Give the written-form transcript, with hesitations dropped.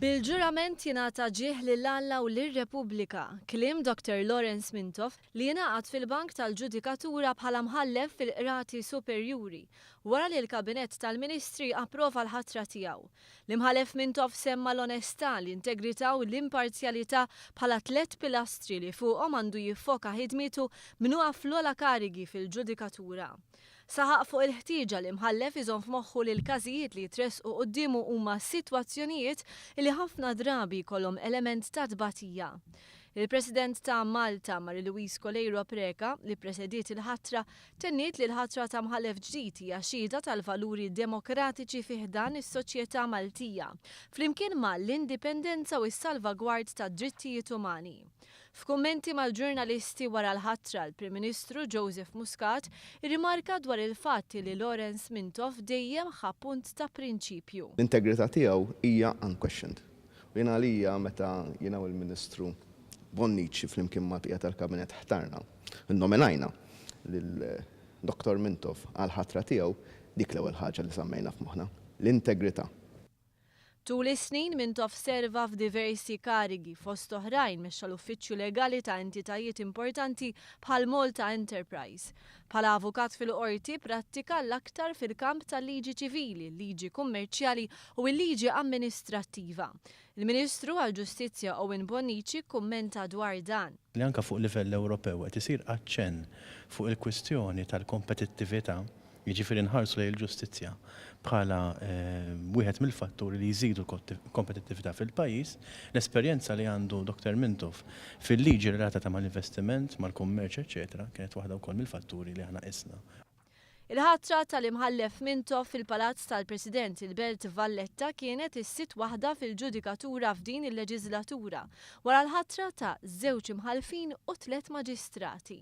Bil-ġurament jingħata ġieħ lill-Alla u lir-Repubblika, kliem Dr. Lawrence Mintoff li jingħaqad fil-Bank tal-Ġudikatura bħala mħallef fil-Qrati Superjuri wara li l-Kabinett tal-Ministri approva l-ħatra tiegħu. L-imħallef Mintoff semma l-onestà, l-integrità u l-imparzjalità bħala 3 pilastri li fuqhom għandu jiffoka ħidmietu min huwa fl-ogħla karigi fil-Ġudikatura. Saħaq fuq il-ħtieġa li mħallef iżomm f'moħħu li l-każijiet li jitresqu qudiemu huma sitwazzjonijiet li ħafna drabi jkollhom element ta' tbatija. Il-President ta' Malta, Marie-Louise Coleiro Preca, li presediet il-ħatra, tenniet li l-ħatra ta' mħallef ġdid hija xhieda tal-valuri demokratiċi fih dan is-soċjetà Maltija, flimkien mal-indipendenza u s-salvagward ta' drittijiet umani. F'kummenti mal-ġurnalisti wara l-ħatra, l-Prim Ministru Joseph Muscat irrimarka dwar il-fatt li Lawrence Mintoff dejjem ħa punt ta' prinċipju. L-integrità tiegħu hija unquestioned. U jiena għalija meta jiena u l-Ministru Bonnici flimkien mal-bqija tal-Kabinet ħtarna, innominajna lil Dr. Mintoff għal-ħatra tiegħu dik l-ewwel ħaġa li semmejna f'moħħna, l-integrità. Tul is-snin Mintoff serva f'diversi karigi fost oħrajn mexxa l-uffiċċju legali ta' entitajiet importanti bħal Malta Enterprise. Bħala avukat fil-qorti prattika l-aktar fil-kamp tal-liġi ċivili, liġi kummerċjali u l-liġi amministrattiva. Il-Ministru għall-Ġustizzja Owen Bonnici kummenta dwar dan. Li anke fuq livell Ewropew qed isir aċċenn fuq il-kwistjoni tal-kompetittività, jiġifieri nħarsu lejn il-ġustizzja bħala wieħed mill-fatturi li jżidu l-kompetittività fil-pajjiż, l-esperjenza li għandu Dr. Mintoff fil-liġi relatata mal-investiment, mal-kummerċ, eċetera, kienet waħda wkoll mill-fatturi li aħna qisna. Il-ħatra tal-imħallef Mintoff fil-Palazz tal-President il-Belt Valletta kienet is-sitt waħda fil-ġudikatura f'din il-leġislatura wara l-ħatra ta' 2 imħallfin u 3 maġistrati.